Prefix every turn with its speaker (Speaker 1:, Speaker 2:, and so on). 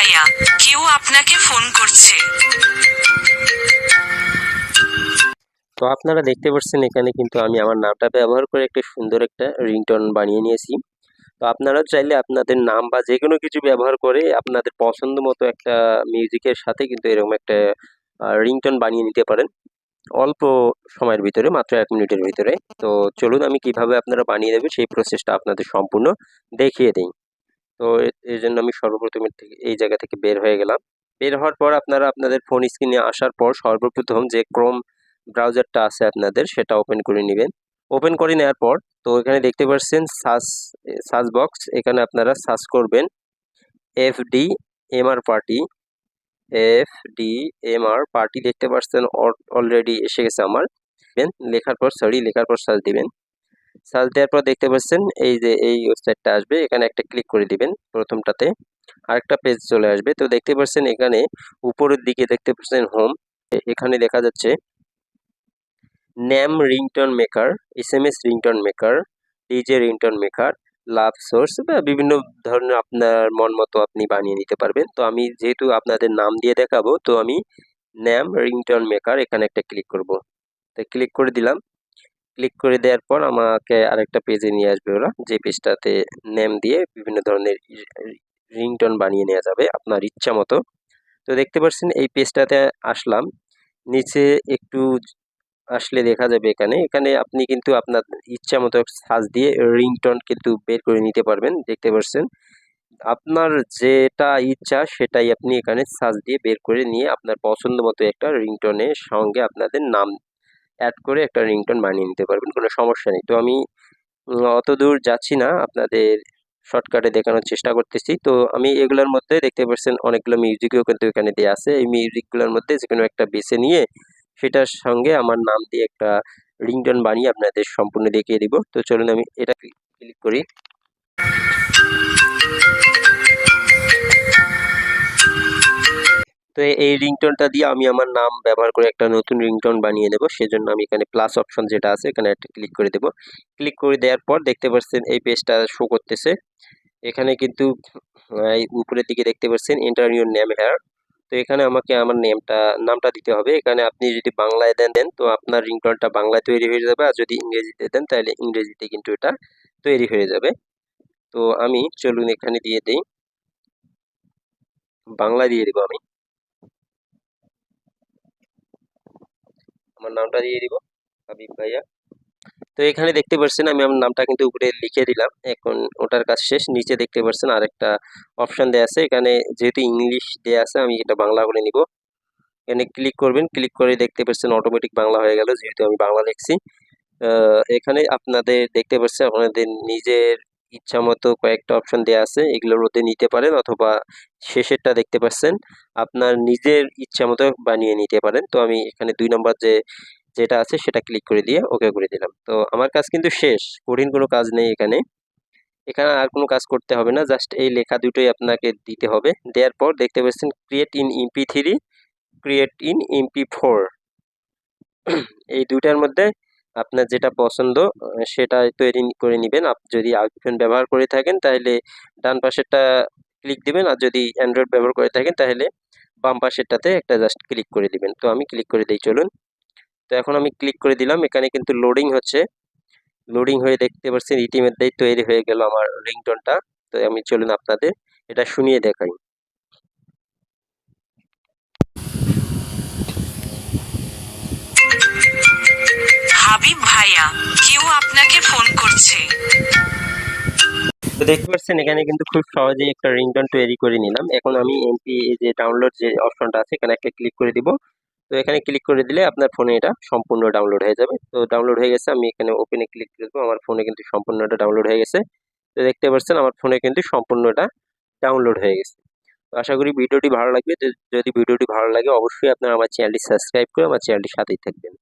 Speaker 1: ভাইয়া, কেউ আপনাকে ফোন করছে।
Speaker 2: তো আপনারা দেখতে পাচ্ছেন এখানে কিন্তু আমি আমার নামটা ব্যবহার করে একটা সুন্দর একটা রিংটোন বানিয়ে নিয়েছি। তো আপনারা চাইলে আপনাদের নাম বা যে কোনো কিছু ব্যবহার করে আপনাদের পছন্দ মতো একটা মিউজিকের সাথে কিন্তু এরকম একটা রিংটোন বানিয়ে নিতে পারেন অল্প সময়ের ভিতরে, মাত্র 1 মিনিটের ভিতরে। তো চলুন আমি কিভাবে আপনারা বানিয়ে দেবেন সেই প্রসেসটা আপনাদের সম্পূর্ণ দেখিয়ে দিই। তো এর জন্য আমি সর্বপ্রথম এই জায়গা থেকে বের হয়ে গেলাম। বের হওয়ার পর আপনারা আপনাদের ফোন স্ক্রিনে আসার পর সর্বপ্রথম যে ক্রোম ব্রাউজারটা আছে আপনাদের সেটা ওপেন করে নেবেন। ওপেন করে নেওয়ার পর তো এখানে দেখতে পাচ্ছেন সার্চ বক্স, এখানে আপনারা সার্চ করবেন FDMR পার্টি। FDMR পার্টি দেখতে পাচ্ছেন অলরেডি এসে গেছে আমার। লেখার পর সার্চ দিবেন। সার্চ দেওয়ার পর দেখতে পাচ্ছেন এই যে এই ওয়েবসাইটটা আসবে, এখানে একটা ক্লিক করে দিবেন প্রথমটাতে। আরেকটা পেজ চলে আসবে। তো দেখতে পাচ্ছেন এখানে উপরের দিকে দেখতে পাচ্ছেন হোম, এখানে দেখা যাচ্ছে name ringtone maker, SMS ringtone maker, DJ ringtone maker, love source বা বিভিন্ন ধরনের আপনার মন মতো আপনি বানিয়ে নিতে পারবেন। তো আমি যেহেতু আপনাদের নাম দিয়ে দেখাবো, তো আমি নেম রিংটোন মেকার এখানে একটা ক্লিক করব। তো ক্লিক করে দিলাম। ক্লিক করে দেওয়ার পর আমাকে আরেকটা পেজে নিয়ে আসবে ওরা, যে পেজটাতে নেম দিয়ে বিভিন্ন ধরনের রিংটোন বানিয়ে নেওয়া যাবে আপনার ইচ্ছা মতো। তো দেখতে পাচ্ছেন এই পেজটাতে আসলাম। নিচে একটু আসলে দেখা যাবে এখানে আপনি কিন্তু আপনার ইচ্ছা মতো সার্চ দিয়ে রিংটোন কিন্তু বের করে নিতে পারবেন। দেখতে পাচ্ছেন আপনার যেটা ইচ্ছা সেটাই আপনি এখানে সার্চ দিয়ে বের করে নিয়ে আপনার পছন্দ মতো একটা রিংটোনের সঙ্গে আপনাদের নাম অ্যাড করে একটা রিংটোন বানিয়ে নিতে পারবেন, কোনো সমস্যা নেই। তো আমি অত দূর যাচ্ছি না, আপনাদের শর্টকাটে দেখানোর চেষ্টা করতেছি। তো আমি এগুলোর মধ্যে দেখতে পাচ্ছেন অনেকগুলো মিউজিকও কিন্তু এখানে দেওয়া আছে। এই মিউজিকগুলোর মধ্যে যে কোনো একটা বেছে নিয়ে সেটার সঙ্গে আমার নাম দিয়ে একটা রিংটোন বানিয়ে আপনাদের সম্পূর্ণ দেখিয়ে দিব। তো চলুন আমি এটা ক্লিক করি। তো এই রিংটোনটা দিয়ে আমি আমার নাম ব্যবহার করে একটা নতুন রিংটোন বানিয়ে নেব। সেজন্য আমি এখানে প্লাস অপশন যেটা আছে এখানে একটা ক্লিক করে দেব। ক্লিক করে দেওয়ার পর দেখতে পাচ্ছেন এই পেজটা শো করতেছে। এখানে কিন্তু এই উপরের দিকে দেখতে পাচ্ছেন এন্টার ইউর নেম হেয়ার। তো এখানে আমাকে আমার নামটা দিতে হবে। এখানে আপনি যদি বাংলায় দেন তো আপনার রিংটোনটা বাংলায় তৈরি হয়ে যাবে, আর যদি ইংরেজিতে দেন তাহলে ইংরেজিতে কিন্তু এটা তৈরি হয়ে যাবে। তো আমি চলুন এখানে দিয়ে দেই, বাংলা দিয়ে দিব। আমি আমার নামটা দিয়ে দিব হাবিব ভাইয়া। তো এখানে দেখতে পাচ্ছেন আমি আমার নামটা কিন্তু উপরে লিখে দিলাম। এখন ওটার কাজ শেষ। নিচে দেখতে পাচ্ছেন আরেকটা অপশন দেওয়া আছে, এখানে যেহেতু ইংলিশ দেওয়া আছে আমি এটা বাংলা করে নিব। এখানে ক্লিক করবেন, ক্লিক করে দেখতে পাচ্ছেন অটোমেটিক বাংলা হয়ে গেল, যেহেতু আমি বাংলা লিখছি। এখানে আপনাদের দেখতে পাচ্ছেন আপনাদের নিজের ইচ্ছা মতো কয়েকটা অপশন দেওয়া আছে, এগুলোর মধ্যে নিতে পারেন, অথবা শেষেরটা দেখতে পাচ্ছেন আপনার নিজের ইচ্ছা মতো বানিয়ে নিতে পারেন। তো আমি এখানে 2 নম্বর যেটা আছে সেটা ক্লিক করে দিয়ে ওকে করে দিলাম। তো আমার কাজ কিন্তু শেষ, কঠিন কোনো কাজ নেই এখানে। এখানে আর কোনো কাজ করতে হবে না, জাস্ট এই লেখা দুটোই আপনাকে দিতে হবে। দেওয়ার পর দেখতে পাচ্ছেন create in MP3, create in MP4, এই দুইটার মধ্যে আপনার যেটা পছন্দ সেটা তৈরি করে নেবেন। যদি আইফোন ব্যবহার করে থাকেন তাহলে ডান পাশেরটা ক্লিক দিবেন, আর যদি অ্যান্ড্রয়েড ব্যবহার করে থাকেন তাহলে বাম পাশেরটাতে একটা জাস্ট ক্লিক করে দিবেন। তো আমি ক্লিক করে দিই, চলুন। তো এখন আমি ক্লিক করে দিলাম, এখানে কিন্তু লোডিং হচ্ছে। লোডিং হয়ে দেখতে পাচ্ছেন ইতিমধ্যেই তৈরি হয়ে গেল আমার রিংটোনটা। তো আমি চলুন আপনাদের এটা শুনিয়ে দেখাই।
Speaker 1: হাবিব ভাইয়া, কেউ আপনাকে ফোন করছে।
Speaker 2: তো দেখতে পাচ্ছেন এখানে কিন্তু খুব সহজেই একটা রিংটোন তৈরি করে নিলাম। এখন আমি এমপি যে ডাউনলোড যে অপশনটা আছে এখানে একটা ক্লিক করে দিব। তো এখানে ক্লিক করে দিলে আপনার ফোনে এটা সম্পূর্ণ ডাউনলোড হয়ে যাবে। তো ডাউনলোড হয়ে গেছে, আমি এখানে ওপেনে ক্লিক করে দেবো। আমার ফোনে কিন্তু সম্পূর্ণ এটা ডাউনলোড হয়ে গেছে। তো দেখতে পাচ্ছেন আমার ফোনে কিন্তু সম্পূর্ণ এটা ডাউনলোড হয়ে গেছে। তো আশা করি ভিডিওটি ভালো লাগবে। যদি ভিডিওটি ভালো লাগে অবশ্যই আপনারা আমার চ্যানেলটি সাবস্ক্রাইব করে আমার চ্যানেলটির সাথেই থাকবেন।